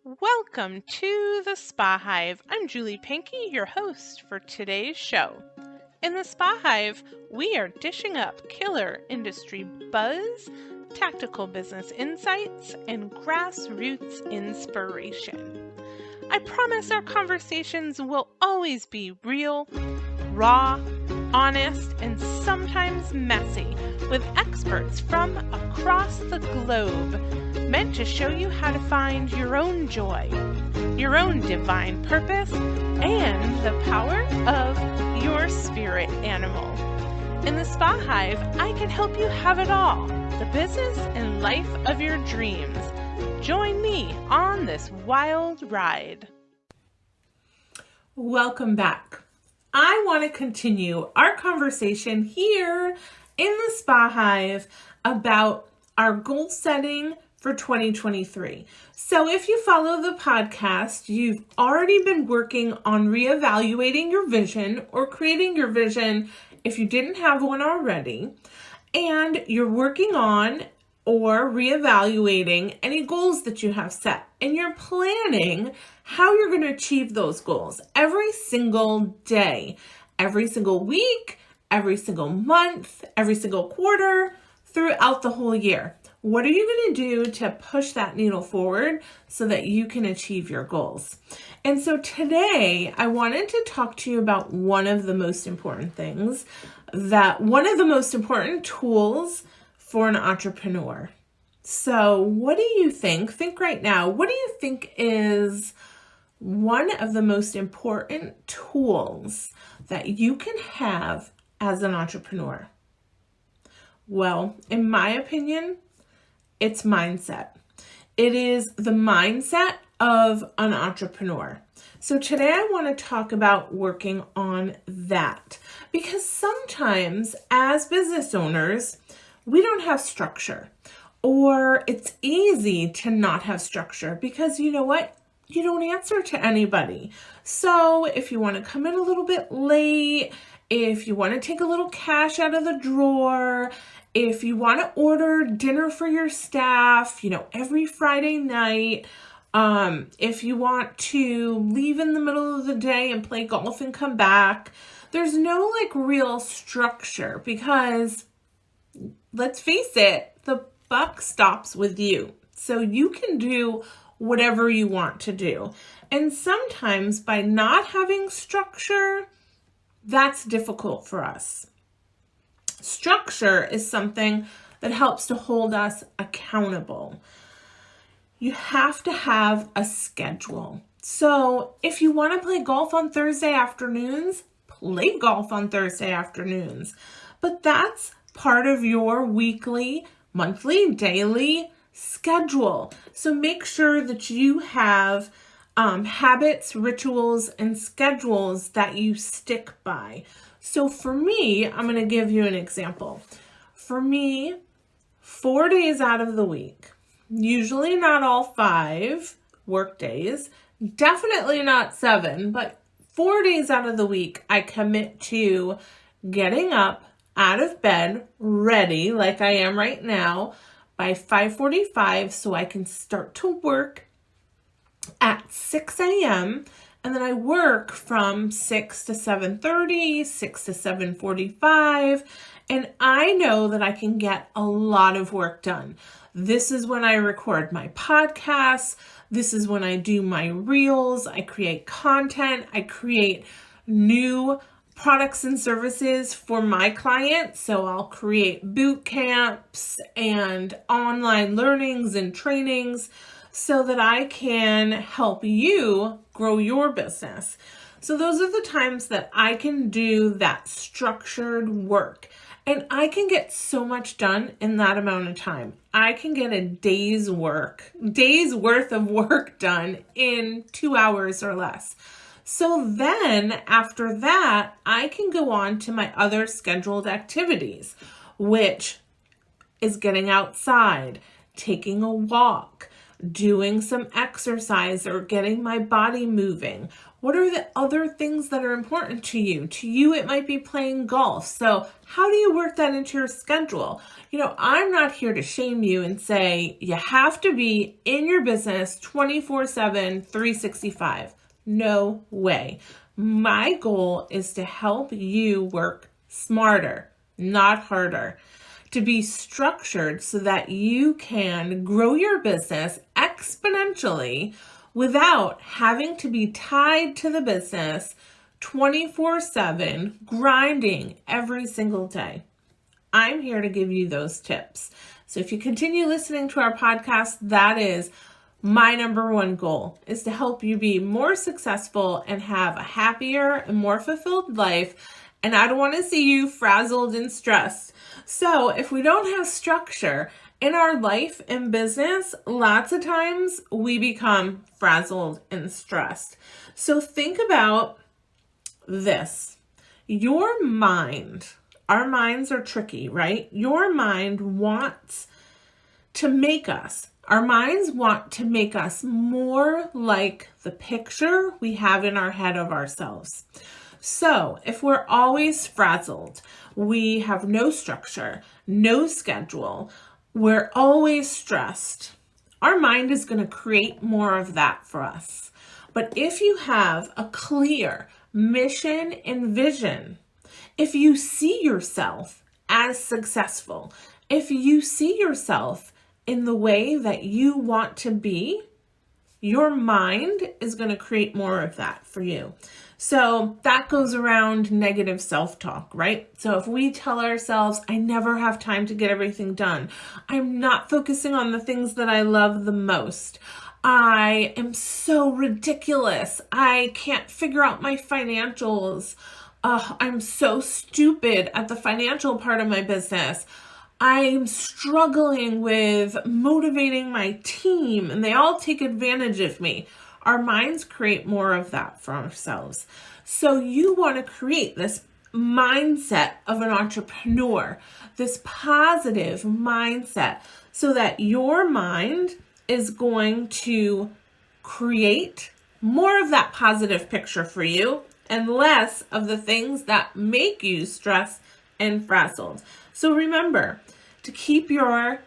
Welcome to the SpaHive. I'm Julie Pinky, your host for today's show. In the SpaHive, we are dishing up killer industry buzz, tactical business insights, and grassroots inspiration. I promise our conversations will always be real, raw, honest, and sometimes messy, with experts from across the globe, meant to show you how to find your own joy, your own divine purpose, and the power of your spirit animal. In the SpaHive, I can help you have it all, the business and life of your dreams. Join me on this wild ride. Welcome back. I want to continue our conversation here in the SpaHive about our goal setting for 2023. So if you follow the podcast, you've already been working on reevaluating your vision or creating your vision if you didn't have one already, and you're working on or reevaluating any goals that you have set, and you're planning how you're going to achieve those goals every single day, every single week, every single month, every single quarter, throughout the whole year. What are you going to do to push that needle forward so that you can achieve your goals? And so today I wanted to talk to you about one of the most important tools for an entrepreneur. So what do you think? Think right now, what do you think is one of the most important tools that you can have as an entrepreneur? Well, in my opinion, it's mindset. It is the mindset of an entrepreneur. So today I want to talk about working on that, because sometimes as business owners, we don't have structure, or it's easy to not have structure because you know what? You don't answer to anybody. So if you want to come in a little bit late, if you want to take a little cash out of the drawer, if you want to order dinner for your staff, every Friday night, if you want to leave in the middle of the day and play golf and come back, there's no real structure because let's face it, the buck stops with you. So you can do whatever you want to do. And sometimes by not having structure, that's difficult for us. Structure is something that helps to hold us accountable. You have to have a schedule. So if you want to play golf on Thursday afternoons, play golf on Thursday afternoons. But that's part of your weekly, monthly, daily schedule. So make sure that you have habits, rituals, and schedules that you stick by. So for me, I'm going to give you an example. For me, 4 days out of the week, usually not all 5 work days, definitely not 7, but 4 days out of the week, I commit to getting up out of bed, ready like I am right now, by 5:45 so I can start to work at 6 a.m. And then I work from 6 to 7:30, 6 to 7:45, and I know that I can get a lot of work done. This is when I record my podcasts. This is when I do my reels. I create content. I create new products and services for my clients. So I'll create boot camps and online learnings and trainings so that I can help you grow your business. So those are the times that I can do that structured work. And I can get so much done in that amount of time. I can get a day's worth of work done in 2 hours or less. So then after that, I can go on to my other scheduled activities, which is getting outside, taking a walk, doing some exercise or getting my body moving? What are the other things that are important to you? To you, it might be playing golf. So how do you work that into your schedule? I'm not here to shame you and say you have to be in your business 24/7, 365. No way. My goal is to help you work smarter, not harder, to be structured so that you can grow your business exponentially without having to be tied to the business 24/7, grinding every single day. I'm here to give you those tips. So if you continue listening to our podcast, that is my number one goal, is to help you be more successful and have a happier and more fulfilled life. And I don't want to see you frazzled and stressed. So if we don't have structure in our life and business, lots of times we become frazzled and stressed. So think about this. Your mind, our minds are tricky, right? Your mind wants to make us, our minds want to make us more like the picture we have in our head of ourselves. So if we're always frazzled, we have no structure, no schedule, we're always stressed, our mind is going to create more of that for us. But if you have a clear mission and vision, if you see yourself as successful, if you see yourself in the way that you want to be, your mind is going to create more of that for you. So that goes around negative self-talk, right? So if we tell ourselves, I never have time to get everything done, I'm not focusing on the things that I love the most, I am so ridiculous, I can't figure out my financials, I'm so stupid at the financial part of my business, I'm struggling with motivating my team and they all take advantage of me. Our minds create more of that for ourselves. So you want to create this mindset of an entrepreneur, this positive mindset, so that your mind is going to create more of that positive picture for you and less of the things that make you stressed and frazzled. So remember to keep your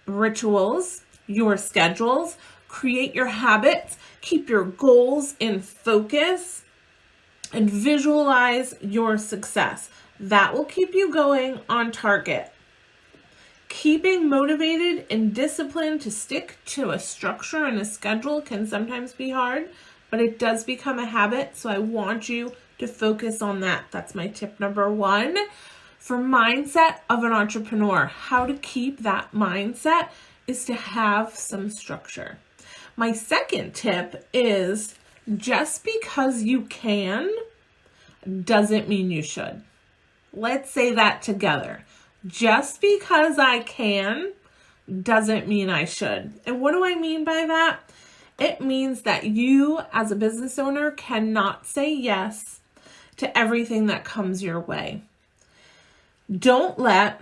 rituals, your schedules, create your habits, keep your goals in focus, and visualize your success. That will keep you going on target. Keeping motivated and disciplined to stick to a structure and a schedule can sometimes be hard, but it does become a habit. So I want you to focus on that. That's my tip number one for mindset of an entrepreneur. How to keep that mindset is to have some structure. My second tip is just because you can doesn't mean you should. Let's say that together. Just because I can doesn't mean I should. And what do I mean by that? It means that you as a business owner cannot say yes to everything that comes your way. Don't let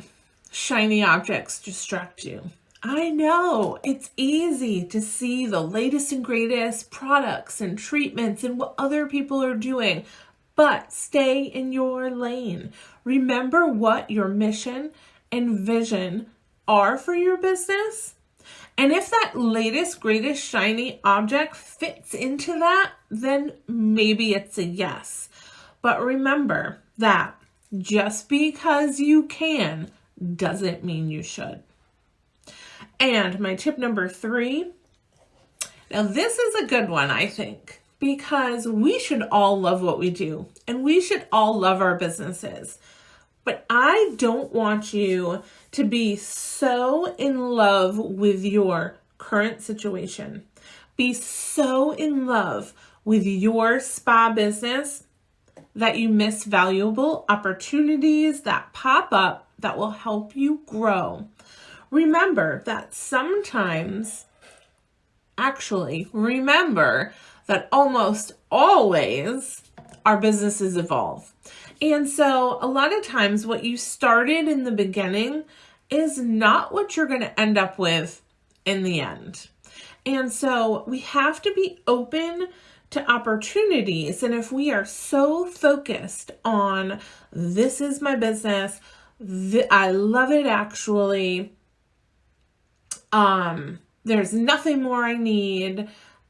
shiny objects distract you. I know it's easy to see the latest and greatest products and treatments and what other people are doing, but stay in your lane. Remember what your mission and vision are for your business. And if that latest, greatest shiny object fits into that, then maybe it's a yes. But remember that just because you can doesn't mean you should. And my tip number 3, now this is a good one, I think, because we should all love what we do and we should all love our businesses. But I don't want you to be so in love with your current situation, be so in love with your spa business that you miss valuable opportunities that pop up that will help you grow. Remember that almost always our businesses evolve. And so a lot of times what you started in the beginning is not what you're going to end up with in the end. And so we have to be open to opportunities. And if we are so focused on this is my business, I love it actually, there's nothing more I need,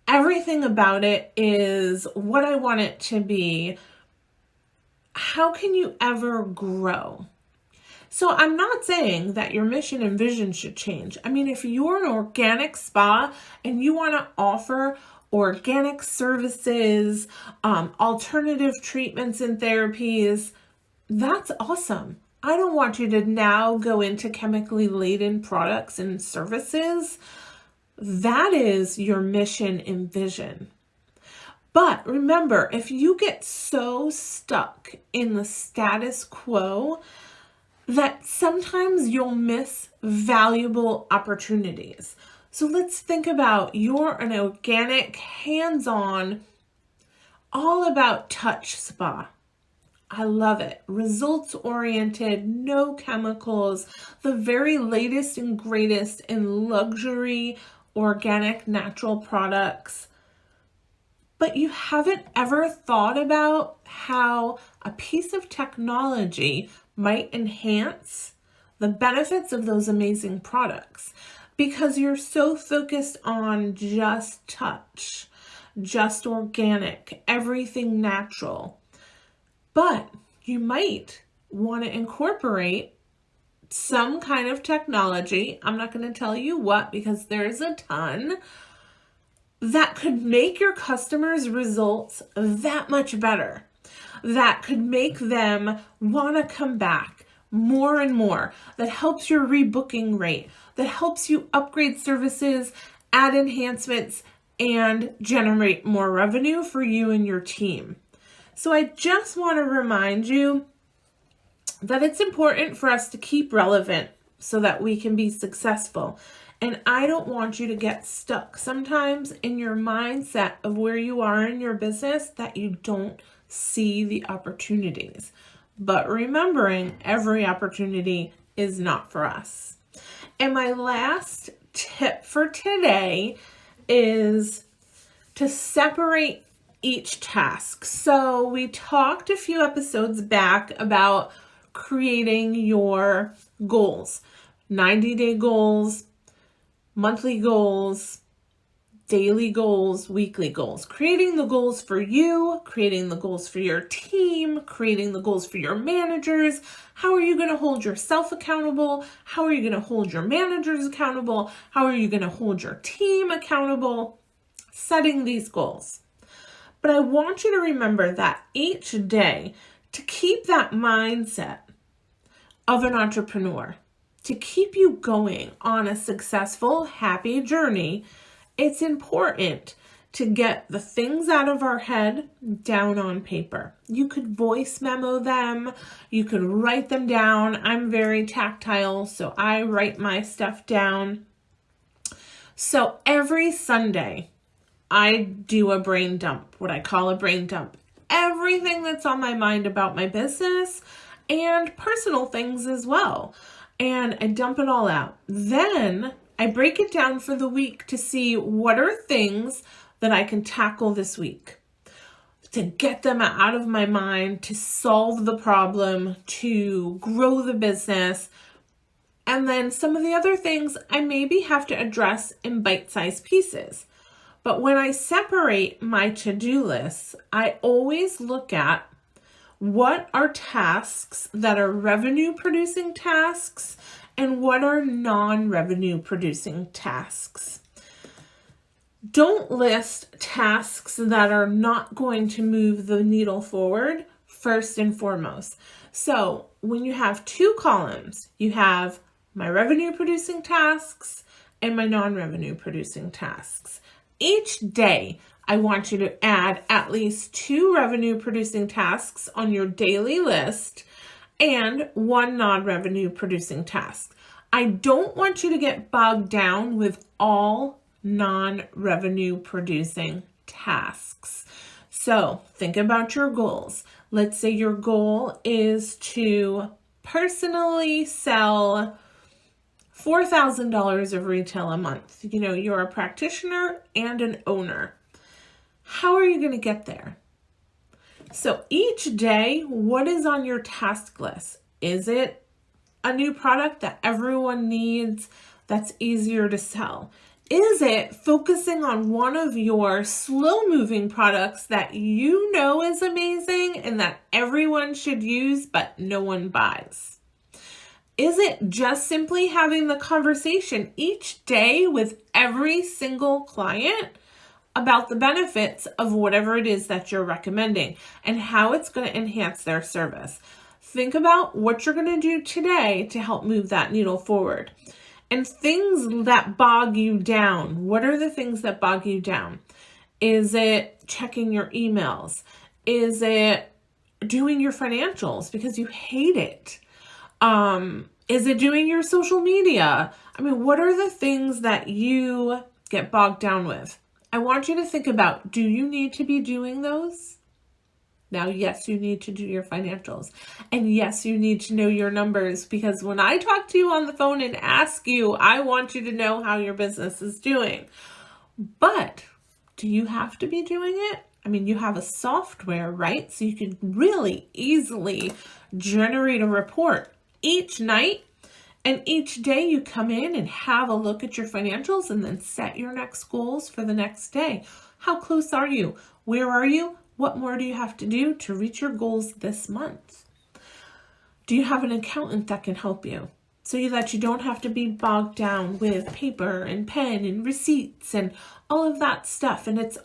everything about it is what I want it to be, how can you ever grow? So I'm not saying that your mission and vision should change. I mean, if you're an organic spa and you want to offer organic services, alternative treatments and therapies, that's awesome. I don't want you to now go into chemically laden products and services. That is your mission and vision. But remember, if you get so stuck in the status quo that sometimes you'll miss valuable opportunities. So let's think about you're an organic, hands-on, all about touch spa. I love it. Results-oriented, no chemicals, the very latest and greatest in luxury, organic, natural products. But you haven't ever thought about how a piece of technology might enhance the benefits of those amazing products because you're so focused on just touch, just organic, everything natural. But you might want to incorporate some kind of technology. I'm not going to tell you what because there's a ton that could make your customers' results that much better. That could make them want to come back more and more. That helps your rebooking rate. That helps you upgrade services, add enhancements, and generate more revenue for you and your team. So I just want to remind you that it's important for us to keep relevant so that we can be successful. And I don't want you to get stuck sometimes in your mindset of where you are in your business that you don't see the opportunities. But remembering every opportunity is not for us. And my last tip for today is to separate each task. So we talked a few episodes back about creating your goals, 90-day goals, monthly goals, daily goals, weekly goals, creating the goals for you, creating the goals for your team, creating the goals for your managers. How are you going to hold yourself accountable? How are you going to hold your managers accountable? How are you going to hold your team accountable? Setting these goals. But I want you to remember that each day to keep that mindset of an entrepreneur, to keep you going on a successful, happy journey, it's important to get the things out of our head down on paper. You could voice memo them. You could write them down. I'm very tactile, so I write my stuff down. So every Sunday, I do a brain dump, what I call a brain dump. Everything that's on my mind about my business and personal things as well. And I dump it all out. Then I break it down for the week to see what are things that I can tackle this week, to get them out of my mind, to solve the problem, to grow the business. And then some of the other things I maybe have to address in bite-sized pieces. But when I separate my to-do lists, I always look at what are tasks that are revenue producing tasks and what are non-revenue producing tasks. Don't list tasks that are not going to move the needle forward first and foremost. So when you have two columns, you have my revenue producing tasks and my non-revenue producing tasks. Each day, I want you to add at least 2 revenue producing tasks on your daily list and 1 non-revenue producing task. I don't want you to get bogged down with all non-revenue producing tasks. So think about your goals. Let's say your goal is to personally sell $4,000 of retail a month. You know, you're a practitioner and an owner. How are you going to get there? So each day, what is on your task list? Is it a new product that everyone needs that's easier to sell? Is it focusing on one of your slow-moving products that you know is amazing and that everyone should use but no one buys? Is it just simply having the conversation each day with every single client about the benefits of whatever it is that you're recommending and how it's going to enhance their service? Think about what you're going to do today to help move that needle forward. And things that bog you down. What are the things that bog you down? Is it checking your emails? Is it doing your financials because you hate it? Is it doing your social media? I mean, what are the things that you get bogged down with? I want you to think about, do you need to be doing those? Now, yes, you need to do your financials. And yes, you need to know your numbers, because when I talk to you on the phone and ask you, I want you to know how your business is doing. But do you have to be doing it? I mean, you have a software, right? So you can really easily generate a report each night. And each day you come in and have a look at your financials and then set your next goals for the next day. How close are you? Where are you? What more do you have to do to reach your goals this month? Do you have an accountant that can help you so that you don't have to be bogged down with paper and pen and receipts and all of that stuff? And it's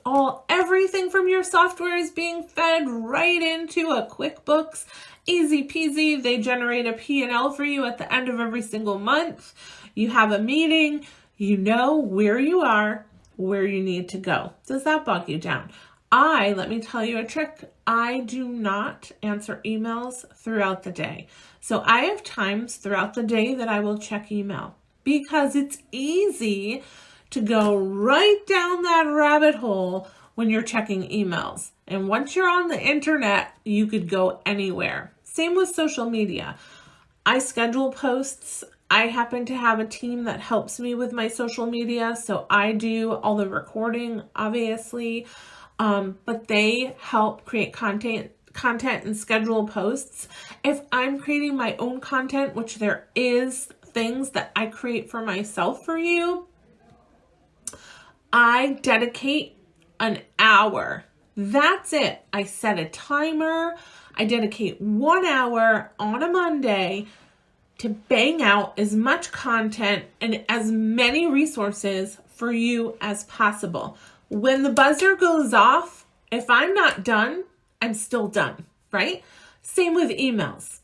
everything from your software is being fed right into a QuickBooks. Easy peasy. They generate a P&L for you at the end of every single month. You have a meeting. You know where you are, where you need to go. Does that bog you down? Let me tell you a trick. I do not answer emails throughout the day. So I have times throughout the day that I will check email, because it's easy to go right down that rabbit hole when you're checking emails. And once you're on the internet, you could go anywhere. Same with social media. I schedule posts. I happen to have a team that helps me with my social media, so I do all the recording, obviously. But they help create content and schedule posts. If I'm creating my own content, which there is things that I create for myself for you, I dedicate an hour. That's it. I set a timer. I dedicate 1 hour on a Monday to bang out as much content and as many resources for you as possible. When the buzzer goes off, if I'm not done, I'm still done, right? Same with emails.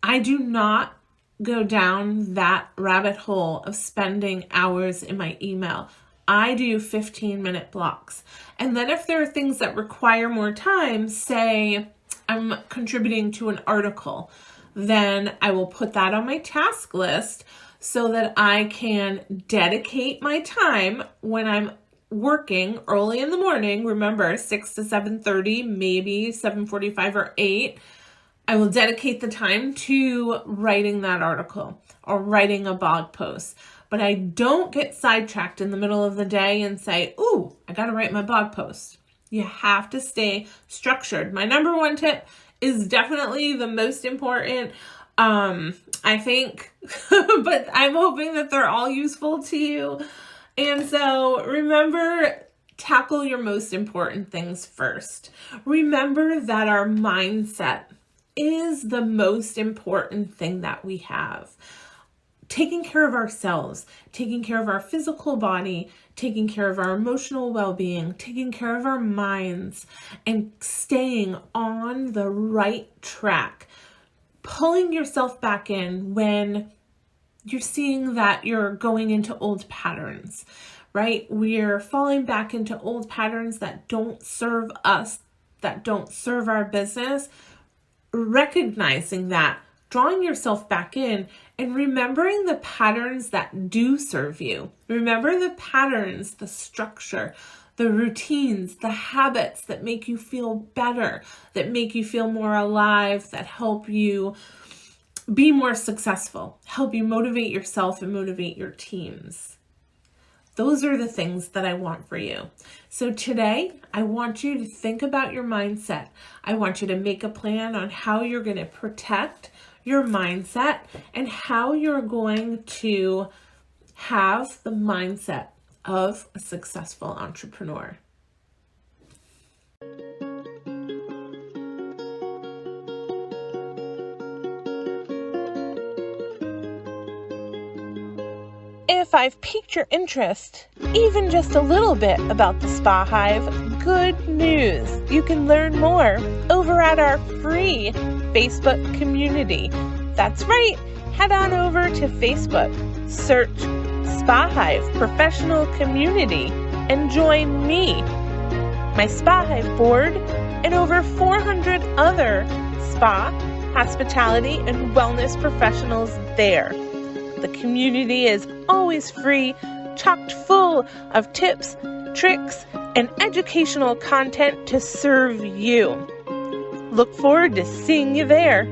I do not go down that rabbit hole of spending hours in my email. I do 15-minute blocks. And then if there are things that require more time, say I'm contributing to an article, then I will put that on my task list so that I can dedicate my time when I'm working early in the morning. Remember, 6 to 7:30, maybe 7:45 or 8. I will dedicate the time to writing that article or writing a blog post. But I don't get sidetracked in the middle of the day and say, ooh, I got to write my blog post. You have to stay structured. My number one tip is definitely the most important, I think, but I'm hoping that they're all useful to you. And so remember, tackle your most important things first. Remember that our mindset is the most important thing that we have. Taking care of ourselves, taking care of our physical body, taking care of our emotional well-being, taking care of our minds, and staying on the right track. Pulling yourself back in when you're seeing that you're going into old patterns, right? We're falling back into old patterns that don't serve us, that don't serve our business. Recognizing that, drawing yourself back in, and remembering the patterns that do serve you. Remember the patterns, the structure, the routines, the habits that make you feel better, that make you feel more alive, that help you be more successful, help you motivate yourself and motivate your teams. Those are the things that I want for you. So today, I want you to think about your mindset. I want you to make a plan on how you're going to protect your mindset and how you're going to have the mindset of a successful entrepreneur. If I've piqued your interest, even just a little bit, about the SpaHive, good news! You can learn more over at our free Facebook community. That's right, head on over to Facebook, search SpaHive Professional Community, and join me, my SpaHive board, and over 400 other spa, hospitality, and wellness professionals there. The community is always free, chocked full of tips, tricks, and educational content to serve you. Look forward to seeing you there.